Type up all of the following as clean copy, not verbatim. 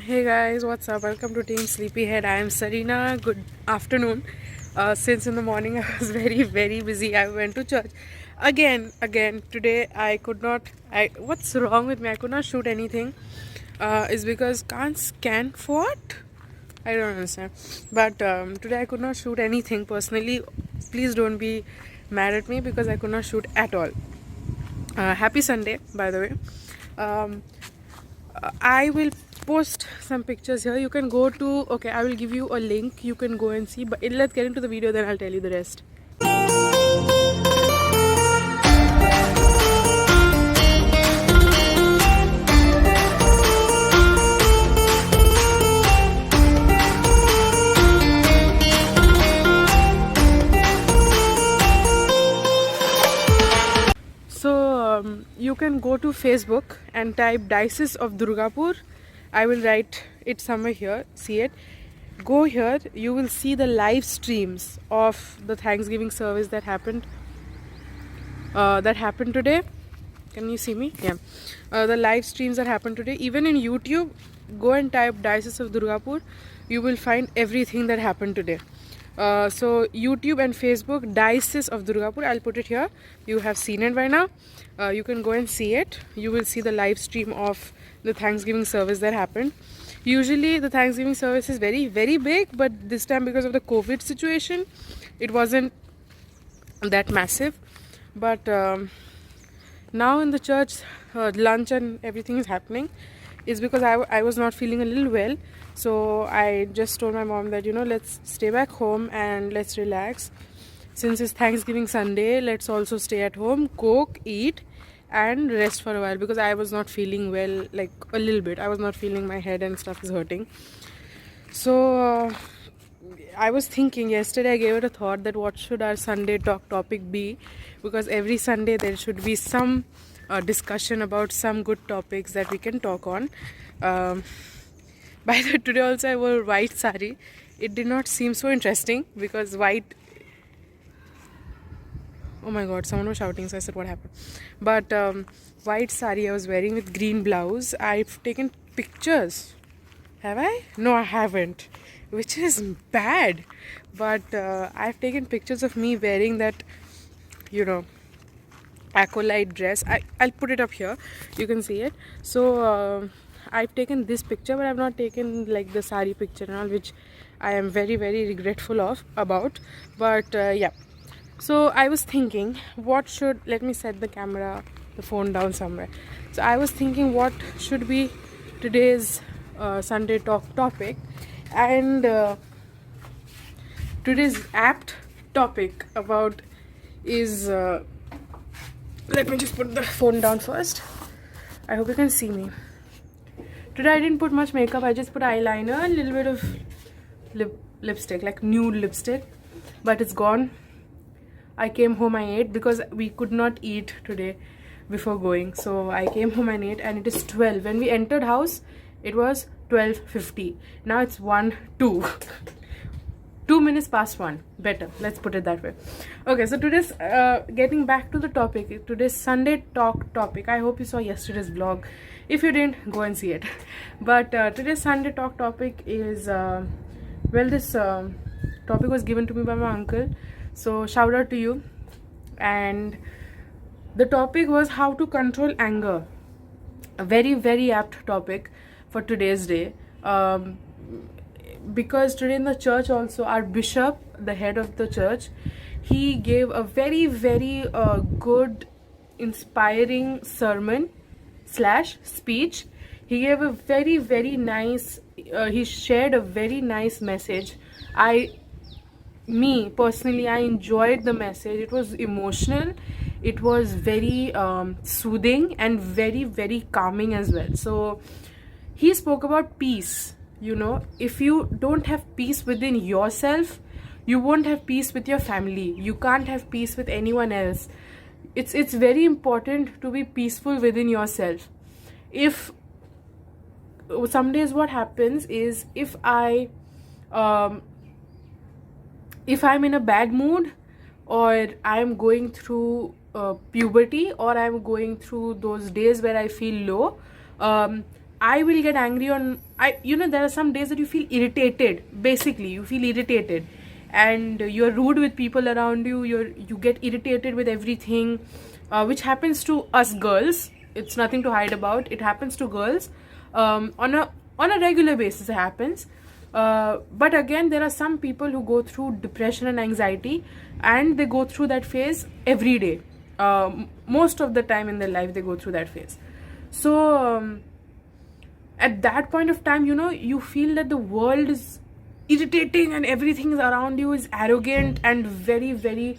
Hey guys, what's up? Welcome to Team Sleepyhead. I am Sarina. Good afternoon. Since in the morning I was very busy. I went to church again. Today I could not. What's wrong with me? I could not shoot anything. Is because can't scan for what? I don't understand. But today I could not shoot anything personally. Please don't be mad at me because I could not shoot at all. Happy Sunday, by the way. Um, I will post some pictures here. You can go to, okay, I will give you a link. You can go and see. But let's get into the video, then I'll tell you the rest. So you can go to Facebook and type Diocese of Durgapur. I will write it somewhere here. See it. Go here. You will see the live streams of the Thanksgiving service that happened. Today. Can you see me? Yeah. The live streams that happened today. Even in YouTube, go and type Diocese of Durgapur. You will find everything that happened today. So YouTube and Facebook, Diocese of Durgapur. I'll put it here. You have seen it by now. You can go and see it. You will see the live stream of the Thanksgiving service that happened. Usually the Thanksgiving service is very big, but this time because of the COVID situation, it wasn't that massive. But now in the church, lunch and everything is happening is because I was not feeling a little well. So I just told my mom that, let's stay back home and let's relax. Since it's Thanksgiving Sunday, let's also stay at home, cook, eat and rest for a while, because I was not feeling well, like a little bit. I was not feeling, my head and stuff is hurting. So I was thinking yesterday, I gave it a thought that what should our Sunday talk topic be, because every Sunday there should be some discussion about some good topics that we can talk on. By the way, today also I wore white sari. It did not seem so interesting because white. Oh my god, someone was shouting, so I said what happened. But white sari I was wearing with green blouse. I've taken pictures. Have I? No, I haven't, which is bad. But I've taken pictures of me wearing that, acolyte dress. I'll put it up here. You can see it. So I've taken this picture, but I've not taken like the sari picture and all, which I am very regretful about. But yeah. So I was thinking, let me set the phone down somewhere. So I was thinking what should be today's Sunday talk topic, and today's apt topic about is let me just put the phone down first. I hope you can see me. Today I didn't put much makeup. I just put eyeliner and a little bit of lipstick, like nude lipstick, but it's gone. I came home, I ate, because we could not eat today before going. So I came home and ate, and it is 12. When we entered house, it was 12:50. Now it's 1:02. 2 minutes past 1. Better. Let's put it that way. Okay, so today's, getting back to the topic, today's Sunday talk topic. I hope you saw yesterday's vlog. If you didn't, go and see it. But today's Sunday talk topic is, this topic was given to me by my uncle. So shout out to you. And the topic was how to control anger. A very apt topic for today's day. Because today in the church also, our bishop, the head of the church, he gave a very good, inspiring sermon / speech. He gave a very nice, he shared a very nice message. Me personally, I enjoyed the message. It was emotional, it was very soothing and very calming as well. So he spoke about peace. If you don't have peace within yourself, you won't have peace with your family. You can't have peace with anyone else. It's very important to be peaceful within yourself. If some days what happens is, if I'm in a bad mood, or I'm going through puberty, or I'm going through those days where I feel low, I will get angry on, there are some days that you feel irritated. Basically, you feel irritated, and you're rude with people around you. You get irritated with everything, which happens to us girls. It's nothing to hide about. It happens to girls on a regular basis. It happens. But again, there are some people who go through depression and anxiety, and they go through that phase every day. Most of the time in their life, they go through that phase. So at that point of time, you feel that the world is irritating and everything around you is arrogant and very, very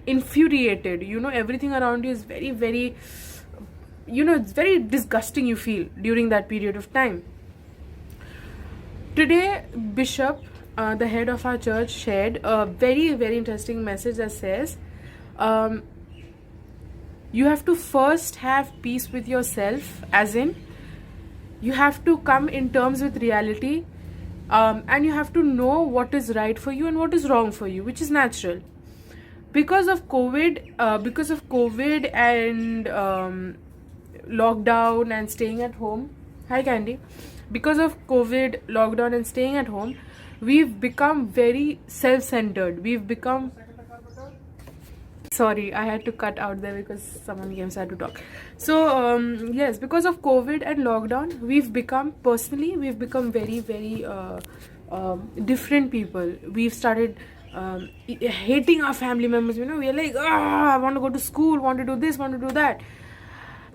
infuriated. Everything around you is very, very, it's very disgusting, you feel during that period of time. Today, Bishop, the head of our church, shared a very, very interesting message that says, you have to first have peace with yourself, as in, you have to come in terms with reality, and you have to know what is right for you and what is wrong for you, which is natural. Because of COVID and lockdown and staying at home, hi Candy, because of COVID, lockdown and staying at home, we've become very self-centered. We've become, sorry, I had to cut out there because someone came, so I had to talk. So yes, because of COVID and lockdown, we've become very, very different people. We've started hating our family members. We're like, I want to go to school, want to do this, want to do that.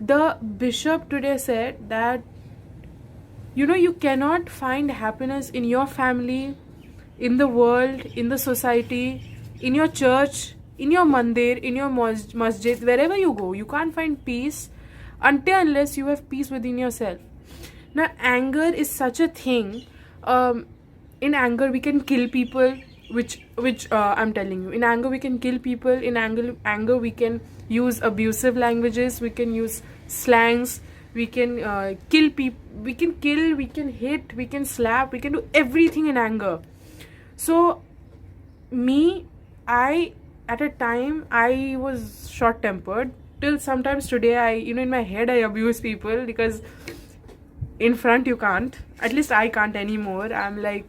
The bishop today said that you cannot find happiness in your family, in the world, in the society, in your church, in your mandir, in your masjid, wherever you go. You can't find peace unless you have peace within yourself. Now, anger is such a thing. In anger, we can kill people, which I'm telling you. In anger, we can kill people. In anger, we can use abusive languages. We can use slangs. We can kill people. We can hit, we can slap, we can do everything in anger. So, at a time, I was short-tempered. Till sometimes today, in my head, I abuse people because in front you can't. At least I can't anymore. I'm like,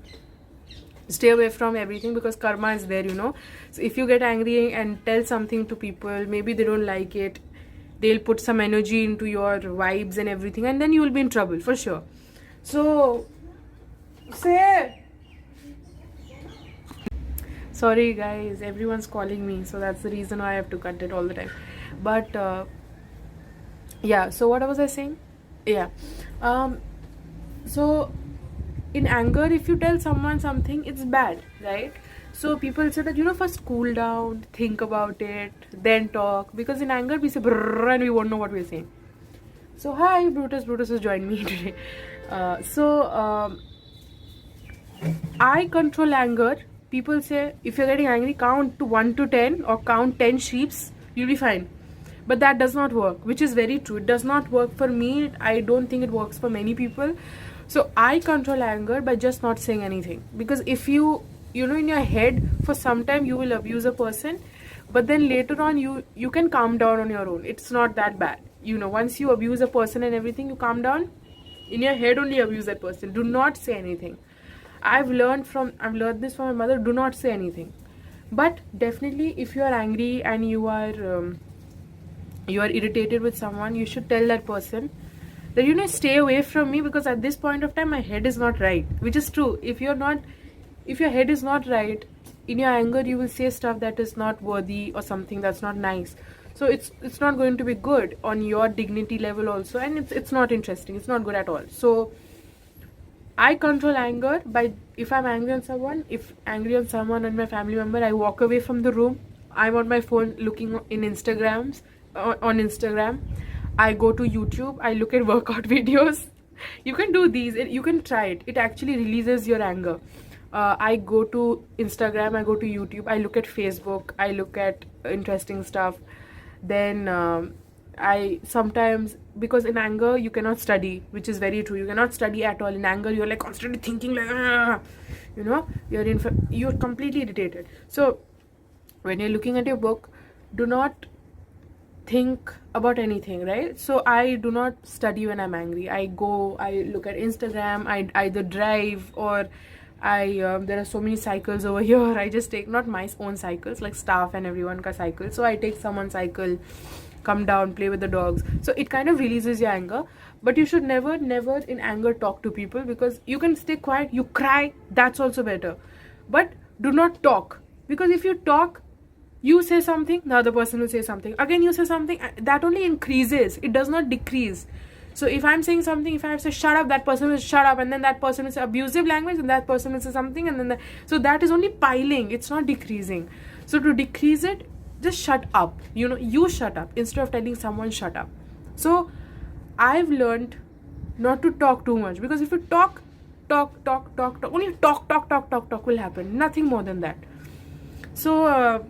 stay away from everything because karma is there, So if you get angry and tell something to people, maybe they don't like it, they'll put some energy into your vibes and everything, and then you will be in trouble for sure. So, sorry guys, everyone's calling me, so that's the reason why I have to cut it all the time. But yeah, so what was I saying? Yeah. So in anger, if you tell someone something, it's bad, right? So people say that, first cool down, think about it, then talk. Because in anger, we say brrr and we won't know what we're saying. So hi, Brutus. Brutus has joined me today. I control anger. People say, if you're getting angry, count to 1 to 10 or count 10 sheeps, you'll be fine. But that does not work, which is very true. It does not work for me. I don't think it works for many people. So I control anger by just not saying anything. Because if you in your head, for some time you will abuse a person, but then later on you can calm down on your own. It's not that bad. Once you abuse a person and everything, you calm down. In your head only abuse that person. Do not say anything. I've learned this from my mother. Do not say anything. But definitely, if you are angry and you are irritated with someone, you should tell that person that stay away from me, because at this point of time my head is not right, which is true. If your head is not right, in your anger you will say stuff that is not worthy or something that's not nice. So it's not going to be good on your dignity level also, and it's not interesting. It's not good at all. So I control anger by, if I'm angry on someone, and my family member, I walk away from the room. I'm on my phone looking in on Instagram. I go to YouTube. I look at workout videos. You can do these. You can try it. It actually releases your anger. I go to Instagram. I go to YouTube. I look at Facebook. I look at interesting stuff. Then I sometimes, because in anger you cannot study, which is very true. You cannot study at all. In anger you're like constantly thinking like, you're completely irritated. So when you're looking at your book, do not think about anything, right? So I do not study when I'm angry. I look at Instagram, I either drive, or there are so many cycles over here. I just take, not my own cycles, like staff and everyone ka cycle. So I take someone's cycle, come down, play with the dogs. So it kind of releases your anger. But you should never in anger talk to people, because you can stay quiet, you cry, that's also better. But do not talk, because if you talk, you say something, the other person will say something, again you say something, that only increases, it does not decrease. So if I'm saying something, if I say shut up, that person will shut up, and then that person will say abusive language, and that person will say something, and then so that is only piling, it's not decreasing. So to decrease it, just shut up, you shut up instead of telling someone shut up. So I've learned not to talk too much, because if you talk, only talk will happen, nothing more than that. So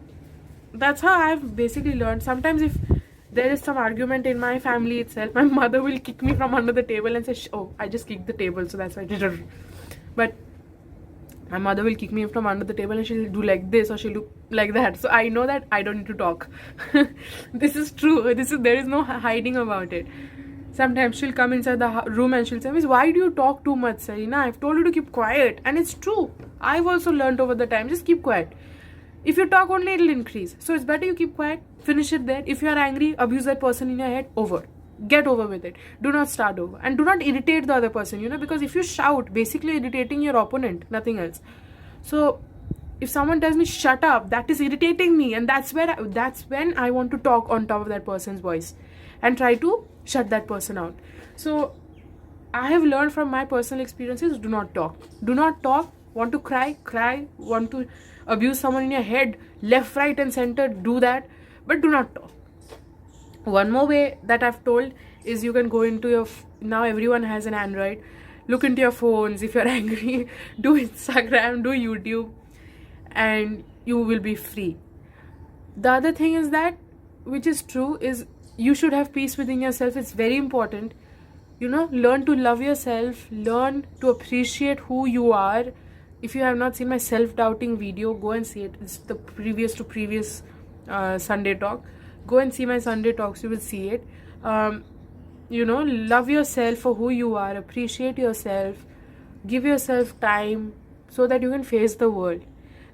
that's how I've basically learned. Sometimes if there is some argument in my family itself, my mother will kick me from under the table and say, oh, I just kicked the table, so that's why I did it. But my mother will kick me from under the table and she'll do like this, or she'll do like that. So I know that I don't need to talk. This is true. There is no hiding about it. Sometimes she'll come inside the room and she'll say, Miss, why do you talk too much, Sarina? I've told you to keep quiet. And it's true. I've also learned over the time, just keep quiet. If you talk only, it'll increase. So it's better you keep quiet, finish it there. If you are angry, abuse that person in your head, over. Get over with it. Do not start over. And do not irritate the other person, because if you shout, basically irritating your opponent, nothing else. So if someone tells me shut up, that is irritating me, and that's when I want to talk on top of that person's voice and try to shut that person out. So I have learned from my personal experiences, do not talk. Do not talk. Want to cry, want to abuse someone in your head, left, right and center, do that, but do not talk. One more way that I've told is, you can go into your now everyone has an Android, look into your phones. If you're angry, do Instagram, do YouTube, and you will be free. The other thing is that, which is true, is you should have peace within yourself. It's very important. Learn to love yourself, learn to appreciate who you are. If you have not seen my self-doubting video, go and see it. It's the previous Sunday talk. Go and see my Sunday talks, you will see it. Love yourself for who you are, appreciate yourself, give yourself time so that you can face the world.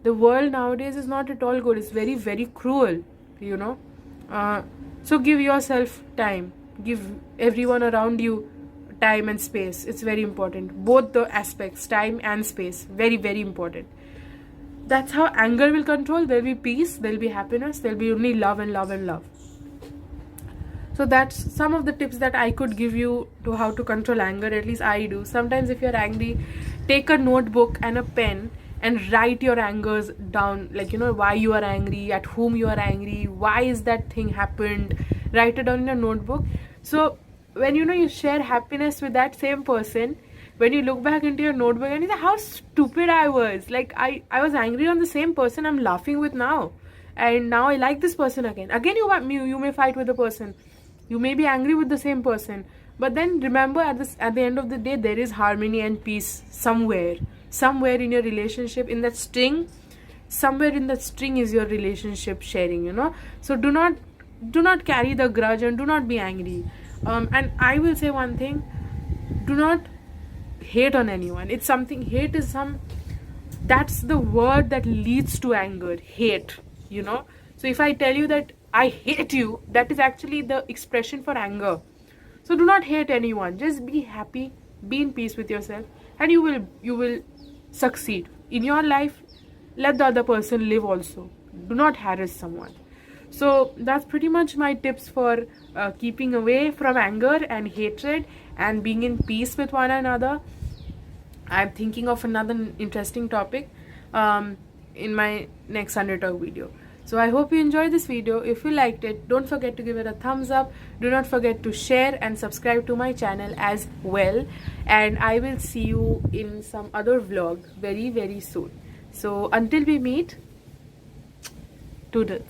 The world nowadays is not at all good. It's very, very cruel, so give yourself time, give everyone around you time and space. It's very important. Both the aspects, time and space, very, very important. That's how anger will control. There'll be peace, there'll be happiness, there'll be only love and love and love. So that's some of the tips that I could give you to how to control anger. At least I do. Sometimes if you're angry, take a notebook and a pen and write your angers down, like why you are angry, at whom you are angry, why is that thing happened. Write it down in a notebook. So when you share happiness with that same person, when you look back into your notebook and you say, how stupid I was, like I was angry on the same person I'm laughing with now, and now I like this person again you may fight with the person, you may be angry with the same person, but then remember, at the end of the day, there is harmony and peace somewhere in your relationship. In that string, somewhere in that string is your relationship sharing, so do not carry the grudge and do not be angry. And I will say one thing, do not hate on anyone. Hate is that's the word that leads to anger, hate, so if I tell you that I hate you, that is actually the expression for anger. So do not hate anyone, just be happy, be in peace with yourself, and you will succeed in your life. Let the other person live also. Do not harass someone. So that's pretty much my tips for keeping away from anger and hatred and being in peace with one another. I'm thinking of another interesting topic in my next Sunday Talk video. So I hope you enjoyed this video. If you liked it, don't forget to give it a thumbs up. Do not forget to share and subscribe to my channel as well. And I will see you in some other vlog very, very soon. So until we meet, toodles.